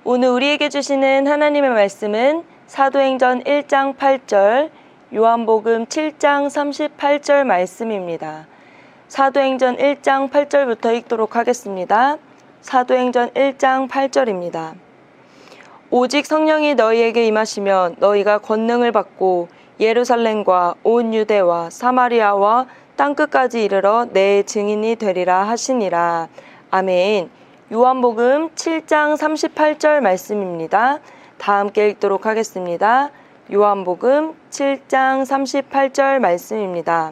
오늘 우리에게 주시는 하나님의 말씀은 사도행전 1장 8절, 요한복음 7장 38절 말씀입니다. 사도행전 1장 8절부터 읽도록 하겠습니다. 사도행전 1장 8절입니다. 오직 성령이 너희에게 임하시면 너희가 권능을 받고 예루살렘과 온 유대와 사마리아와 땅끝까지 이르러 내 증인이 되리라 하시니라. 아멘. 요한복음 7장 38절 말씀입니다. 다 함께 읽도록 하겠습니다. 요한복음 7장 38절 말씀입니다.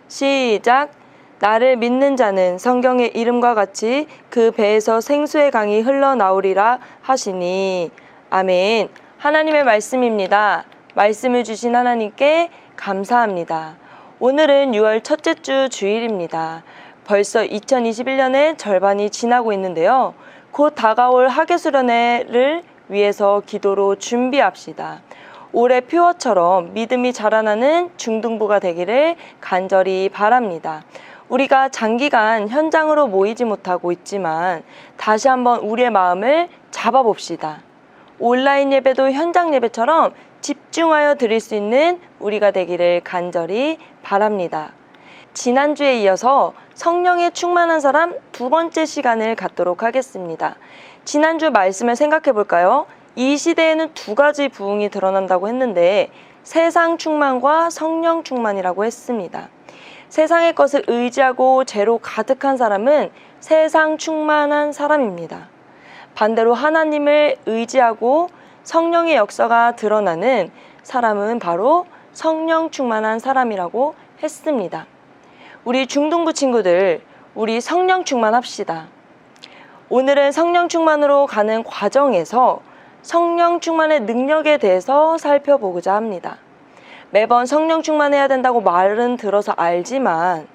시작. 나를 믿는 자는 성경의 이름과 같이 그 배에서 생수의 강이 흘러나오리라 하시니. 아멘. 하나님의 말씀입니다. 말씀을 주신 하나님께 감사합니다. 오늘은 6월 첫째 주 주일입니다. 벌써 2021년의 절반이 지나고 있는데요. 곧 다가올 하계수련회를 위해서 기도로 준비합시다. 올해 표어처럼 믿음이 자라나는 중등부가 되기를 간절히 바랍니다. 우리가 장기간 현장으로 모이지 못하고 있지만 다시 한번 우리의 마음을 잡아봅시다. 온라인 예배도 현장 예배처럼 집중하여 드릴 수 있는 우리가 되기를 간절히 바랍니다. 지난주에 이어서 성령에 충만한 사람 두 번째 시간을 갖도록 하겠습니다. 지난주 말씀을 생각해 볼까요? 이 시대에는 두 가지 부흥이 드러난다고 했는데 세상 충만과 성령 충만이라고 했습니다. 세상의 것을 의지하고 죄로 가득한 사람은 세상 충만한 사람입니다. 반대로 하나님을 의지하고 성령의 역사가 드러나는 사람은 바로 성령 충만한 사람이라고 했습니다. 우리 중등부 친구들, 우리 성령 충만합시다. 오늘은 성령 충만으로 가는 과정에서 성령 충만의 능력에 대해서 살펴보고자 합니다. 매번 성령 충만해야 된다고 말은 들어서 알지만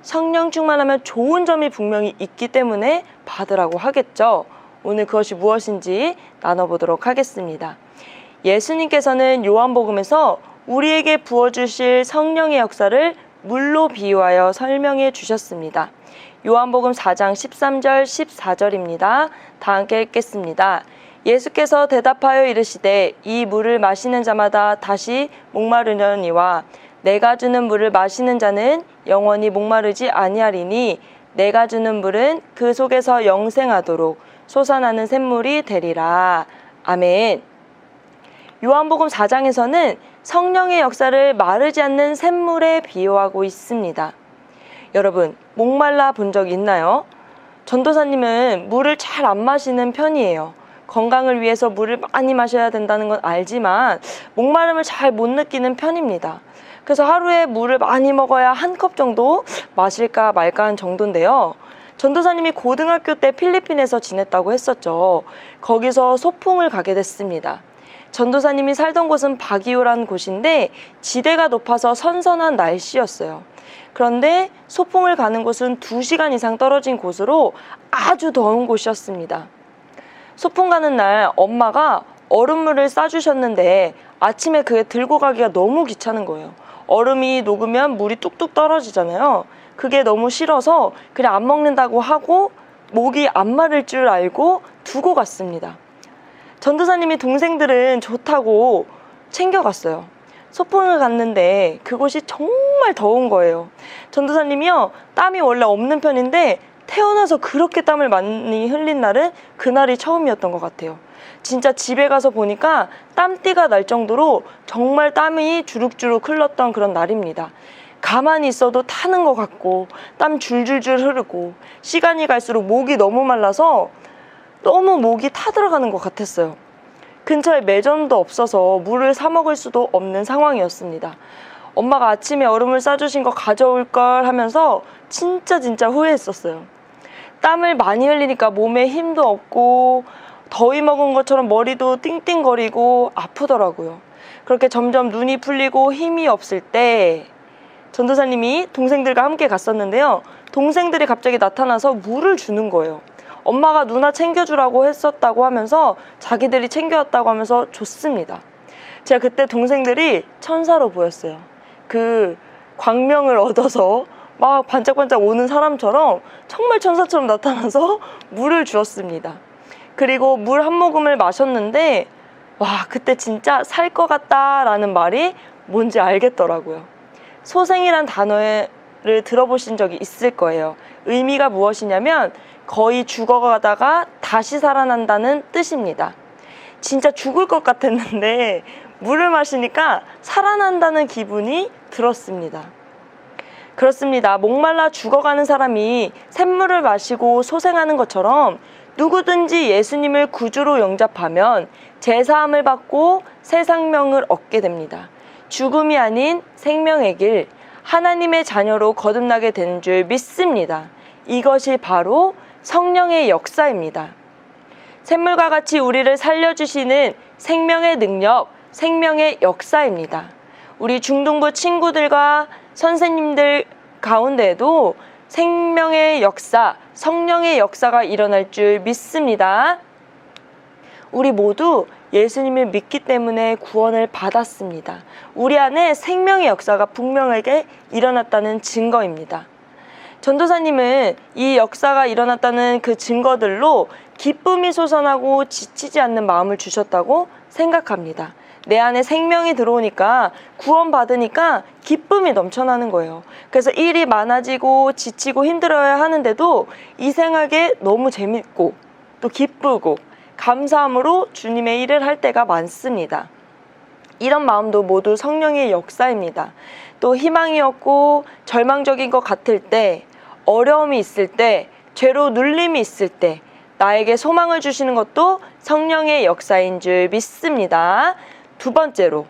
성령 충만하면 좋은 점이 분명히 있기 때문에 받으라고 하겠죠. 오늘 그것이 무엇인지 나눠보도록 하겠습니다. 예수님께서는 요한복음에서 우리에게 부어주실 성령의 역사를 물로 비유하여 설명해 주셨습니다. 요한복음 4장 13절 14절입니다. 다 함께 읽겠습니다. 예수께서 대답하여 이르시되 이 물을 마시는 자마다 다시 목마르려니와 내가 주는 물을 마시는 자는 영원히 목마르지 아니하리니 내가 주는 물은 그 속에서 영생하도록 솟아나는 샘물이 되리라. 아멘. 요한복음 4장에서는 성령의 역사를 마르지 않는 샘물에 비유하고 있습니다. 여러분, 목말라 본 적 있나요? 전도사님은 물을 잘 안 마시는 편이에요. 건강을 위해서 물을 많이 마셔야 된다는 건 알지만 목마름을 잘 못 느끼는 편입니다. 그래서 하루에 물을 많이 먹어야 한 컵 정도 마실까 말까 한 정도인데요. 전도사님이 고등학교 때 필리핀에서 지냈다고 했었죠. 거기서 소풍을 가게 됐습니다. 전도사님이 살던 곳은 바기오라는 곳인데 지대가 높아서 선선한 날씨였어요. 그런데 소풍을 가는 곳은 2시간 이상 떨어진 곳으로 아주 더운 곳이었습니다. 소풍 가는 날 엄마가 얼음물을 싸주셨는데 아침에 그게 들고 가기가 너무 귀찮은 거예요. 얼음이 녹으면 물이 뚝뚝 떨어지잖아요. 그게 너무 싫어서 그냥 안 먹는다고 하고 목이 안 마를 줄 알고 두고 갔습니다. 전도사님이 동생들은 좋다고 챙겨갔어요. 소풍을 갔는데 그곳이 정말 더운 거예요. 전도사님이요, 땀이 원래 없는 편인데 태어나서 그렇게 땀을 많이 흘린 날은 그날이 처음이었던 것 같아요. 진짜 집에 가서 보니까 땀띠가 날 정도로 정말 땀이 주룩주룩 흘렀던 그런 날입니다. 가만히 있어도 타는 것 같고 땀 줄줄줄 흐르고 시간이 갈수록 목이 너무 말라서 너무 목이 타들어가는 것 같았어요. 근처에 매점도 없어서 물을 사 먹을 수도 없는 상황이었습니다. 엄마가 아침에 얼음을 싸주신 거 가져올 걸 하면서 진짜 후회했었어요. 땀을 많이 흘리니까 몸에 힘도 없고 더위 먹은 것처럼 머리도 띵띵거리고 아프더라고요. 그렇게 점점 눈이 풀리고 힘이 없을 때 전도사님이 동생들과 함께 갔었는데요. 동생들이 갑자기 나타나서 물을 주는 거예요. 엄마가 누나 챙겨주라고 했었다고 하면서 자기들이 챙겨왔다고 하면서 줬습니다. 제가 그때 동생들이 천사로 보였어요. 그 광명을 얻어서 막 반짝반짝 오는 사람처럼 정말 천사처럼 나타나서 물을 주었습니다. 그리고 물 한 모금을 마셨는데 와, 그때 진짜 살 것 같다라는 말이 뭔지 알겠더라고요. 소생이란 단어를 들어보신 적이 있을 거예요. 의미가 무엇이냐면 거의 죽어가다가 다시 살아난다는 뜻입니다. 진짜 죽을 것 같았는데 물을 마시니까 살아난다는 기분이 들었습니다. 그렇습니다. 목말라 죽어가는 사람이 샘물을 마시고 소생하는 것처럼 누구든지 예수님을 구주로 영접하면 제사함을 받고 새 생명을 얻게 됩니다. 죽음이 아닌 생명의 길, 하나님의 자녀로 거듭나게 되는 줄 믿습니다. 이것이 바로 성령의 역사입니다. 샘물과 같이 우리를 살려주시는 생명의 능력, 생명의 역사입니다. 우리 중등부 친구들과 선생님들 가운데에도 생명의 역사, 성령의 역사가 일어날 줄 믿습니다. 우리 모두 예수님을 믿기 때문에 구원을 받았습니다. 우리 안에 생명의 역사가 분명하게 일어났다는 증거입니다. 전도사님은 이 역사가 일어났다는 그 증거들로 기쁨이 솟아나고 지치지 않는 마음을 주셨다고 생각합니다. 내 안에 생명이 들어오니까 구원받으니까 기쁨이 넘쳐나는 거예요. 그래서 일이 많아지고 지치고 힘들어야 하는데도 이 생활에 너무 재밌고 또 기쁘고 감사함으로 주님의 일을 할 때가 많습니다. 이런 마음도 모두 성령의 역사입니다. 또 희망이 없고 절망적인 것 같을 때, 어려움이 있을 때, 죄로 눌림이 있을 때 나에게 소망을 주시는 것도 성령의 역사인 줄 믿습니다. 두 번째로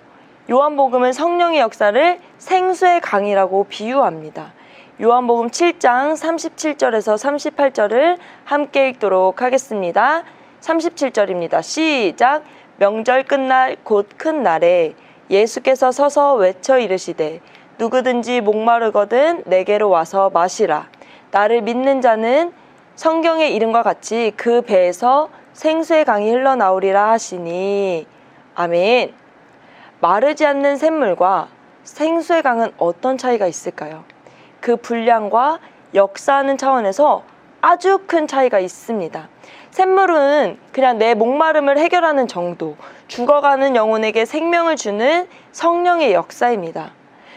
요한복음은 성령의 역사를 생수의 강이라고 비유합니다. 요한복음 7장 37절에서 38절을 함께 읽도록 하겠습니다. 37절입니다. 시작. 명절 끝날 곧 큰 날에 예수께서 서서 외쳐 이르시되 누구든지 목마르거든 내게로 와서 마시라. 나를 믿는 자는 성경의 이름과 같이 그 배에서 생수의 강이 흘러나오리라 하시니. 아멘. 마르지 않는 샘물과 생수의 강은 어떤 차이가 있을까요? 그 분량과 역사하는 차원에서 아주 큰 차이가 있습니다. 샘물은 그냥 내 목마름을 해결하는 정도, 죽어가는 영혼에게 생명을 주는 성령의 역사입니다.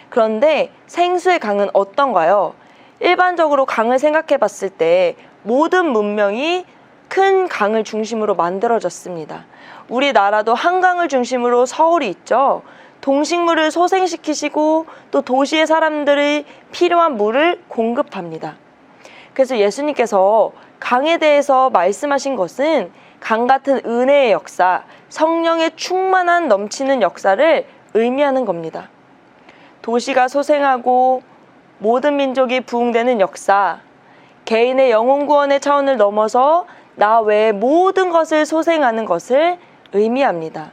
그런데 생수의 강은 어떤가요? 일반적으로 강을 생각해 봤을 때 모든 문명이 큰 강을 중심으로 만들어졌습니다. 우리나라도 한강을 중심으로 서울이 있죠. 동식물을 소생시키시고 또 도시의 사람들이 필요한 물을 공급합니다. 그래서 예수님께서 강에 대해서 말씀하신 것은 강 같은 은혜의 역사, 성령의 충만한 넘치는 역사를 의미하는 겁니다. 도시가 소생하고 모든 민족이 부흥되는 역사, 개인의 영혼 구원의 차원을 넘어서 나 외의 모든 것을 소생하는 것을 의미합니다.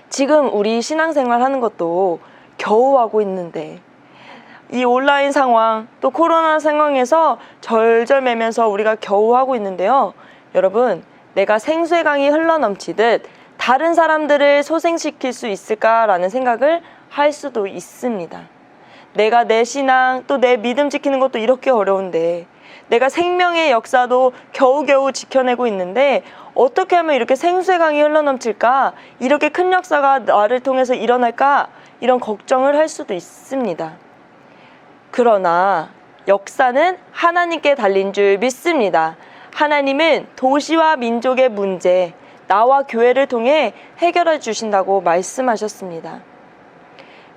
지금 우리 신앙생활 하는 것도 겨우 하고 있는데 이 온라인 상황 또 코로나 상황에서 절절매면서 우리가 겨우 하고 있는데요. 여러분, 내가 생수의 강이 흘러넘치듯 다른 사람들을 소생시킬 수 있을까라는 생각을 할 수도 있습니다. 내가 내 신앙 또 내 믿음 지키는 것도 이렇게 어려운데 내가 생명의 역사도 겨우겨우 지켜내고 있는데 어떻게 하면 이렇게 생수의 강이 흘러넘칠까? 이렇게 큰 역사가 나를 통해서 일어날까? 이런 걱정을 할 수도 있습니다. 그러나 역사는 하나님께 달린 줄 믿습니다. 하나님은 도시와 민족의 문제, 나와 교회를 통해 해결해 주신다고 말씀하셨습니다.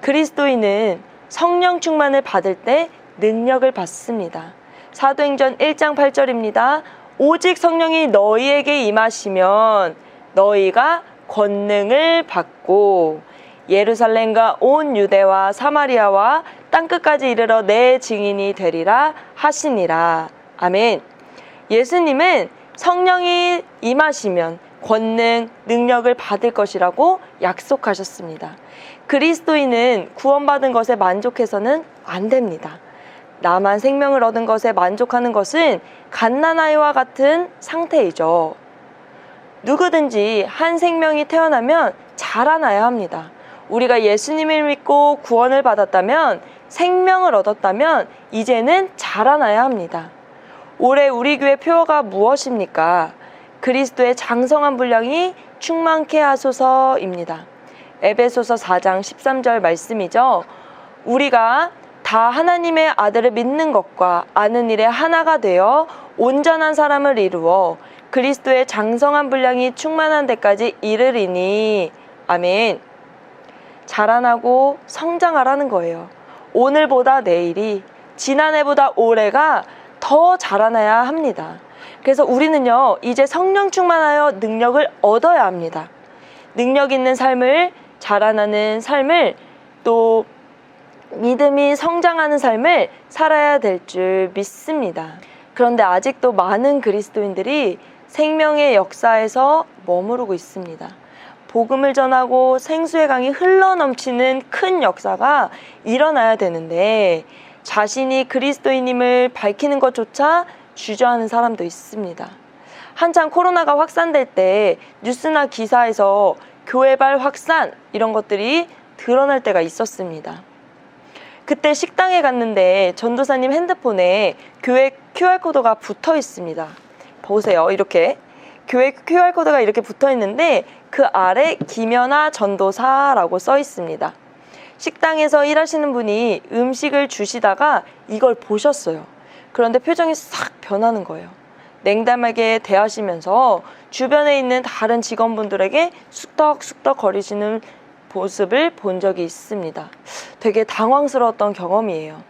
그리스도인은 성령 충만을 받을 때 능력을 받습니다. 사도행전 1장 8절입니다. 오직 성령이 너희에게 임하시면 너희가 권능을 받고 예루살렘과 온 유대와 사마리아와 땅끝까지 이르러 내 증인이 되리라 하시니라. 아멘. 예수님은 성령이 임하시면 권능, 능력을 받을 것이라고 약속하셨습니다. 그리스도인은 구원받은 것에 만족해서는 안 됩니다. 나만 생명을 얻은 것에 만족하는 것은 갓난아이와 같은 상태이죠. 누구든지 한 생명이 태어나면 자라나야 합니다. 우리가 예수님을 믿고 구원을 받았다면, 생명을 얻었다면 이제는 자라나야 합니다. 올해 우리 교회 표어가 무엇입니까? 그리스도의 장성한 분량이 충만케 하소서입니다. 에베소서 4장 13절 말씀이죠. 우리가 다 하나님의 아들을 믿는 것과 아는 일에 하나가 되어 온전한 사람을 이루어 그리스도의 장성한 분량이 충만한 데까지 이르리니. 아멘. 자라나고 성장하라는 거예요. 오늘보다 내일이, 지난해보다 올해가 더 자라나야 합니다. 그래서 우리는요, 이제 성령 충만하여 능력을 얻어야 합니다. 능력 있는 삶을, 자라나는 삶을, 또 믿음이 성장하는 삶을 살아야 될 줄 믿습니다. 그런데 아직도 많은 그리스도인들이 생명의 역사에서 머무르고 있습니다. 복음을 전하고 생수의 강이 흘러넘치는 큰 역사가 일어나야 되는데 자신이 그리스도인임을 밝히는 것조차 주저하는 사람도 있습니다. 한창 코로나가 확산될 때 뉴스나 기사에서 교회발 확산 이런 것들이 드러날 때가 있었습니다. 그때 식당에 갔는데 전도사님 핸드폰에 교회 QR코드가 붙어 있습니다. 보세요. 이렇게 교회 QR코드가 이렇게 붙어 있는데 그 아래 김연아 전도사라고 써 있습니다. 식당에서 일하시는 분이 음식을 주시다가 이걸 보셨어요. 그런데 표정이 싹 변하는 거예요. 냉담하게 대하시면서 주변에 있는 다른 직원분들에게 쑥덕쑥덕 거리시는 모습을 본 적이 있습니다. 되게 당황스러웠던 경험이에요.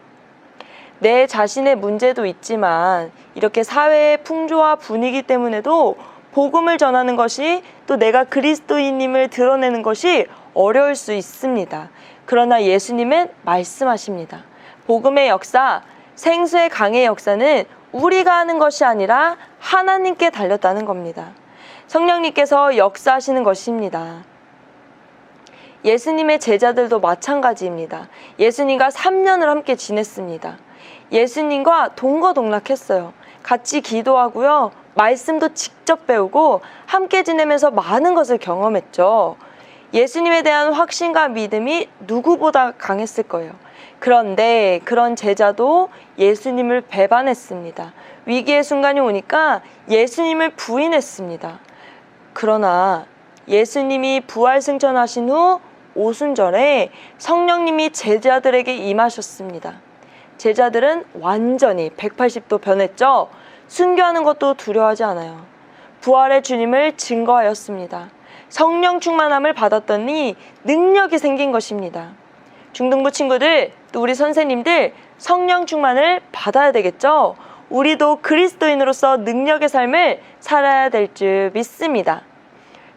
내 자신의 문제도 있지만 이렇게 사회의 풍조와 분위기 때문에도 복음을 전하는 것이, 또 내가 그리스도인임을 드러내는 것이 어려울 수 있습니다. 그러나 예수님은 말씀하십니다. 복음의 역사, 생수의 강의 역사는 우리가 하는 것이 아니라 하나님께 달렸다는 겁니다. 성령님께서 역사하시는 것입니다. 예수님의 제자들도 마찬가지입니다. 예수님과 3년을 함께 지냈습니다. 예수님과 동거동락했어요. 같이 기도하고요. 말씀도 직접 배우고 함께 지내면서 많은 것을 경험했죠. 예수님에 대한 확신과 믿음이 누구보다 강했을 거예요. 그런데 그런 제자도 예수님을 배반했습니다. 위기의 순간이 오니까 예수님을 부인했습니다. 그러나 예수님이 부활 승천하신 후 오순절에 성령님이 제자들에게 임하셨습니다. 제자들은 완전히 180도 변했죠. 순교하는 것도 두려워하지 않아요. 부활의 주님을 증거하였습니다. 성령 충만함을 받았더니 능력이 생긴 것입니다. 중등부 친구들, 또 우리 선생님들 성령 충만을 받아야 되겠죠? 우리도 그리스도인으로서 능력의 삶을 살아야 될 줄 믿습니다.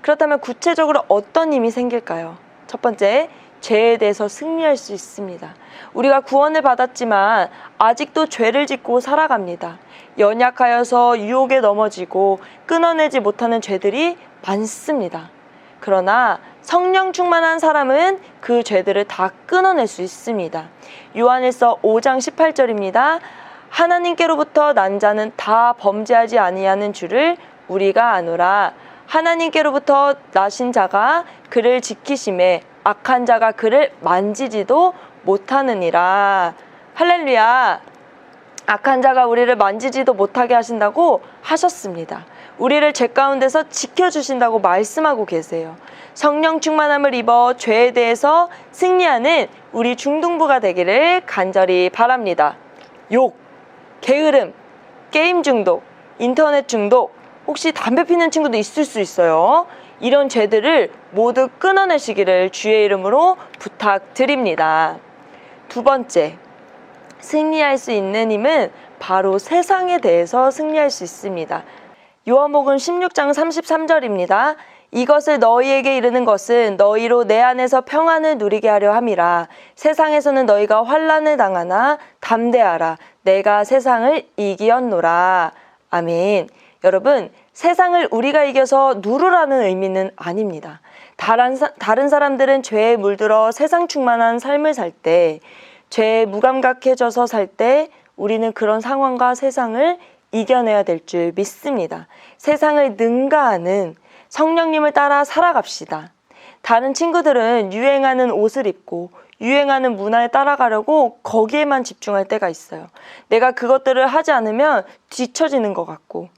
그렇다면 구체적으로 어떤 힘이 생길까요? 첫 번째, 죄에 대해서 승리할 수 있습니다. 우리가 구원을 받았지만 아직도 죄를 짓고 살아갑니다. 연약하여서 유혹에 넘어지고 끊어내지 못하는 죄들이 많습니다. 그러나 성령 충만한 사람은 그 죄들을 다 끊어낼 수 있습니다. 요한일서 5장 18절입니다. 하나님께로부터 난 자는 다 범죄하지 아니하는 줄을 우리가 아노라. 하나님께로부터 나신 자가 그를 지키심에 악한 자가 그를 만지지도 못하느니라. 할렐루야. 악한 자가 우리를 만지지도 못하게 하신다고 하셨습니다. 우리를 죄 가운데서 지켜주신다고 말씀하고 계세요. 성령 충만함을 입어 죄에 대해서 승리하는 우리 중등부가 되기를 간절히 바랍니다. 욕, 게으름, 게임 중독, 인터넷 중독, 혹시 담배 피는 친구도 있을 수 있어요. 이런 죄들을 모두 끊어내시기를 주의 이름으로 부탁드립니다. 두 번째, 승리할 수 있는 힘은 바로 세상에 대해서 승리할 수 있습니다. 요한복음 16장 33절입니다. 이것을 너희에게 이르는 것은 너희로 내 안에서 평안을 누리게 하려 함이라. 세상에서는 너희가 환난을 당하나 담대하라. 내가 세상을 이기었노라. 아멘. 여러분, 세상을 우리가 이겨서 누르라는 의미는 아닙니다. 다른 사람들은 죄에 물들어 세상 충만한 삶을 살 때, 죄에 무감각해져서 살 때 우리는 그런 상황과 세상을 이겨내야 될 줄 믿습니다. 세상을 능가하는 성령님을 따라 살아갑시다. 다른 친구들은 유행하는 옷을 입고 유행하는 문화에 따라가려고 거기에만 집중할 때가 있어요. 내가 그것들을 하지 않으면 뒤처지는 것 같고,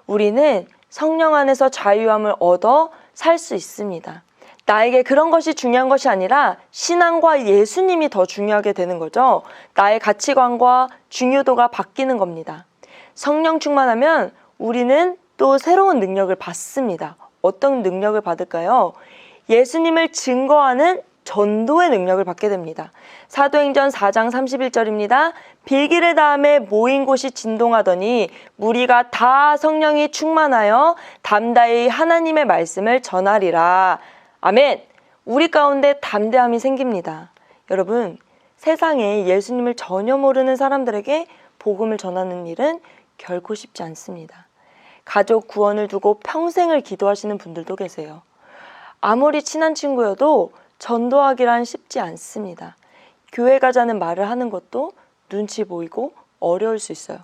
우리는 성령 안에서 자유함을 얻어 살 수 있습니다. 나에게 그런 것이 중요한 것이 아니라 신앙과 예수님이 더 중요하게 되는 거죠. 나의 가치관과 중요도가 바뀌는 겁니다. 성령 충만하면 우리는 또 새로운 능력을 받습니다. 어떤 능력을 받을까요? 예수님을 증거하는 전도의 능력을 받게 됩니다. 사도행전 4장 31절입니다. 빌기를 다음에 모인 곳이 진동하더니 무리가 다 성령이 충만하여 담대히 하나님의 말씀을 전하리라. 아멘. 우리 가운데 담대함이 생깁니다. 여러분, 세상에 예수님을 전혀 모르는 사람들에게 복음을 전하는 일은 결코 쉽지 않습니다. 가족 구원을 두고 평생을 기도하시는 분들도 계세요. 아무리 친한 친구여도 전도하기란 쉽지 않습니다. 교회 가자는 말을 하는 것도 눈치 보이고 어려울 수 있어요.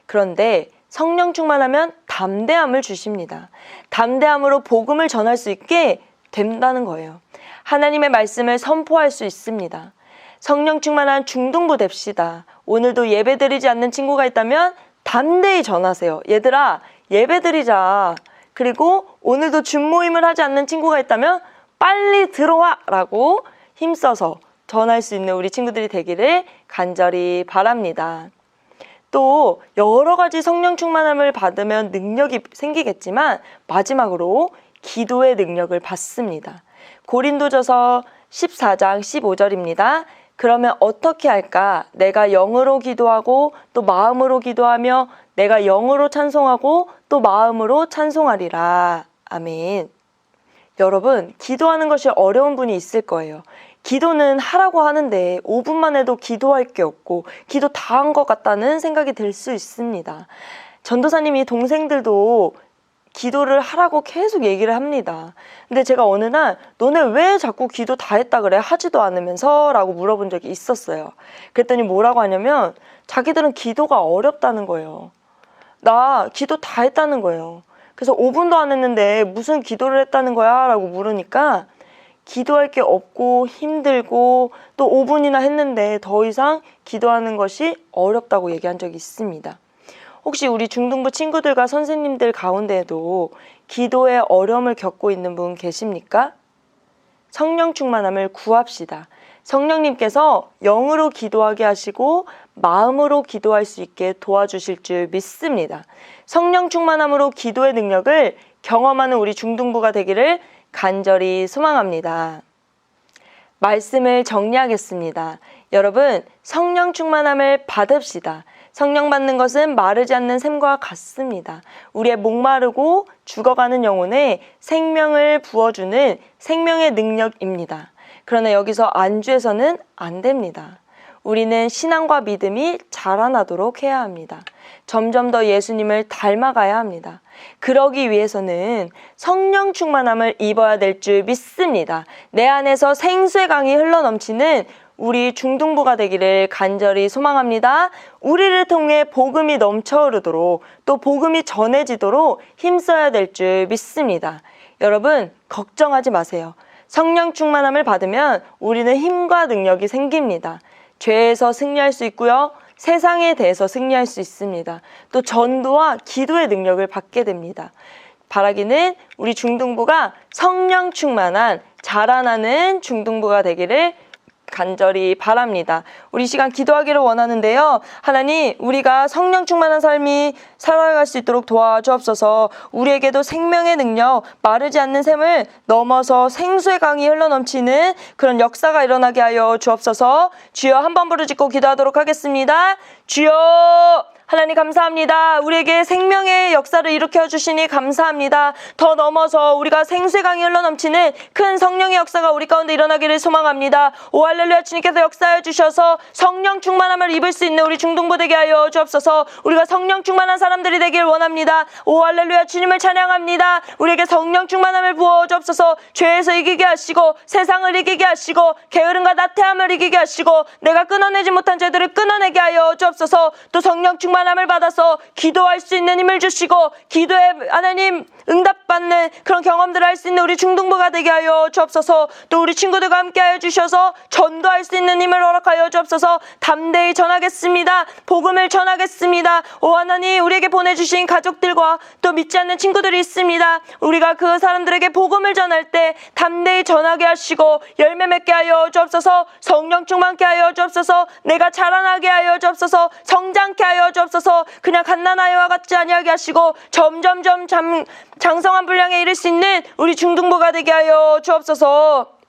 그런데 성령 충만하면 담대함을 주십니다. 담대함으로 복음을 전할 수 있게 된다는 거예요. 하나님의 말씀을 선포할 수 있습니다. 성령 충만한 중등부 됩시다. 오늘도 예배드리지 않는 친구가 있다면 담대히 전하세요. 얘들아, 예배드리자. 그리고 오늘도 줌모임을 하지 않는 친구가 있다면 빨리 들어와! 라고 힘써서 전할 수 있는 우리 친구들이 되기를 간절히 바랍니다. 또 여러 가지 성령 충만함을 받으면 능력이 생기겠지만 마지막으로 기도의 능력을 받습니다. 고린도전서 14장 15절입니다. 그러면 어떻게 할까? 내가 영으로 기도하고 또 마음으로 기도하며 내가 영으로 찬송하고 또 마음으로 찬송하리라. 아멘. 여러분, 기도하는 것이 어려운 분이 있을 거예요. 기도는 하라고 하는데 5분만 해도 기도할 게 없고 기도 다 한 것 같다는 생각이 들 수 있습니다. 전도사님이 동생들도 기도를 하라고 계속 얘기를 합니다. 근데 제가 어느 날 너네 왜 자꾸 기도 다 했다 그래? 하지도 않으면서 라고 물어본 적이 있었어요. 그랬더니 뭐라고 하냐면 자기들은 기도가 어렵다는 거예요. 나 기도 다 했다는 거예요. 그래서 5분도 안 했는데 무슨 기도를 했다는 거야? 라고 물으니까 기도할 게 없고 힘들고 또 5분이나 했는데 더 이상 기도하는 것이 어렵다고 얘기한 적이 있습니다. 혹시 우리 중등부 친구들과 선생님들 가운데에도 기도에 어려움을 겪고 있는 분 계십니까? 성령 충만함을 구합시다. 성령님께서 영으로 기도하게 하시고 마음으로 기도할 수 있게 도와주실 줄 믿습니다. 성령 충만함으로 기도의 능력을 경험하는 우리 중등부가 되기를 간절히 소망합니다. 말씀을 정리하겠습니다. 여러분, 성령 충만함을 받읍시다. 성령 받는 것은 마르지 않는 샘과 같습니다. 우리의 목마르고 죽어가는 영혼에 생명을 부어주는 생명의 능력입니다. 그러나 여기서 안주해서는 안 됩니다. 우리는 신앙과 믿음이 자라나도록 해야 합니다. 점점 더 예수님을 닮아가야 합니다. 그러기 위해서는 성령 충만함을 입어야 될 줄 믿습니다. 내 안에서 생수의 강이 흘러넘치는 우리 중등부가 되기를 간절히 소망합니다. 우리를 통해 복음이 넘쳐흐르도록 또 복음이 전해지도록 힘써야 될 줄 믿습니다. 여러분, 걱정하지 마세요. 성령 충만함을 받으면 우리는 힘과 능력이 생깁니다. 죄에서 승리할 수 있고요. 세상에 대해서 승리할 수 있습니다. 또 전도와 기도의 능력을 받게 됩니다. 바라기는 우리 중등부가 성령 충만한 자라나는 중등부가 되기를 간절히 바랍니다. 우리 시간 기도하기를 원하는데요. 하나님, 우리가 성령 충만한 삶이 살아갈 수 있도록 도와주옵소서. 우리에게도 생명의 능력, 마르지 않는 샘을 넘어서 생수의 강이 흘러넘치는 그런 역사가 일어나게 하여 주옵소서. 주여, 한 번 부르짖고 기도하도록 하겠습니다. 주여, 하나님 감사합니다. 우리에게 생명의 역사를 일으켜 주시니 감사합니다. 더 넘어서 우리가 생수의 강이 흘러넘치는 큰 성령의 역사가 우리 가운데 일어나기를 소망합니다. 오 할렐루야, 주님께서 역사해 주셔서 성령 충만함을 입을 수 있는 우리 중등부 되게 하여 주옵소서. 우리가 성령 충만한 사람들이 되길 원합니다. 오 할렐루야, 주님을 찬양합니다. 우리에게 성령 충만함을 부어 주옵소서. 죄에서 이기게 하시고 세상을 이기게 하시고 게으름과 나태함을 이기게 하시고 내가 끊어내지 못한 죄들을 끊어내게 하여 주옵소서. 또 성령 충만 충만함을 받아서 기도할 수 있는 힘을 주시고 기도에 하나님 응답받는 그런 경험들을 할 수 있는 우리 중등부가 되게 하여 주옵소서. 또 우리 친구들과 함께 하여 주셔서 전도할 수 있는 힘을 허락하여 주옵소서. 담대히 전하겠습니다. 복음을 전하겠습니다. 오 하나님, 우리에게 보내주신 가족들과 또 믿지 않는 친구들이 있습니다. 우리가 그 사람들에게 복음을 전할 때 담대히 전하게 하시고 열매 맺게 하여 주옵소서. 성령 충만케 하여 주옵소서. 내가 자라나게 하여 주옵소서. 성장케 하여 주옵소서. 그냥 갓난아이와 같지 아니하게 하시고 점점점 장성한 분량에 이를 수 있는 우리 중등부가 되게 하여 주옵소서.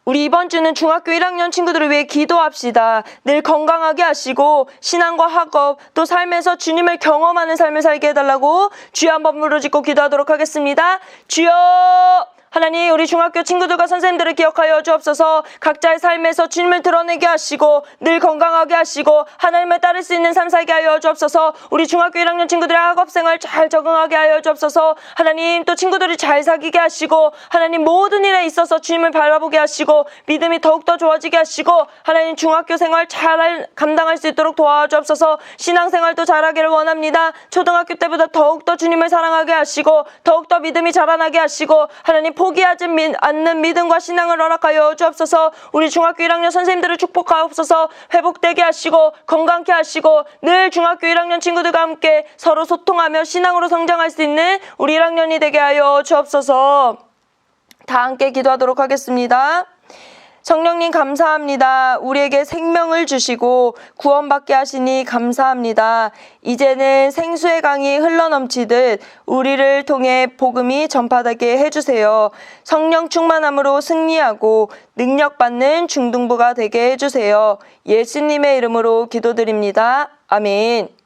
우리 이번 주는 중학교 1학년 친구들을 위해 기도합시다. 늘 건강하게 하시고 신앙과 학업 또 삶에서 주님을 경험하는 삶을 살게 해달라고 주여 한번 부르짖고 기도하도록 하겠습니다. 주여! 하나님, 우리 중학교 친구들과 선생님들을 기억하여 주옵소서. 각자의 삶에서 주님을 드러내게 하시고 늘 건강하게 하시고 하나님을 따를 수 있는 삶 살게 하여 주옵소서. 우리 중학교 1학년 친구들의 학업생활 잘 적응하게 하여 주옵소서. 하나님, 또 친구들이 잘 사귀게 하시고 하나님 모든 일에 있어서 주님을 바라보게 하시고 믿음이 더욱더 좋아지게 하시고 하나님 중학교 생활 잘 감당할 수 있도록 도와주옵소서. 신앙생활도 잘하기를 원합니다. 초등학교 때보다 더욱더 주님을 사랑하게 하시고 더욱더 믿음이 자라나게 하시고 하나님 포기하지 않는 믿음과 신앙을 허락하여 주옵소서. 우리 중학교 1학년 선생님들을 축복하옵소서. 회복되게 하시고 건강케 하시고 늘 중학교 1학년 친구들과 함께 서로 소통하며 신앙으로 성장할 수 있는 우리 1학년이 되게 하여 주옵소서. 다 함께 기도하도록 하겠습니다. 성령님 감사합니다. 우리에게 생명을 주시고 구원받게 하시니 감사합니다. 이제는 생수의 강이 흘러넘치듯 우리를 통해 복음이 전파되게 해주세요. 성령 충만함으로 승리하고 능력받는 중등부가 되게 해주세요. 예수님의 이름으로 기도드립니다. 아멘.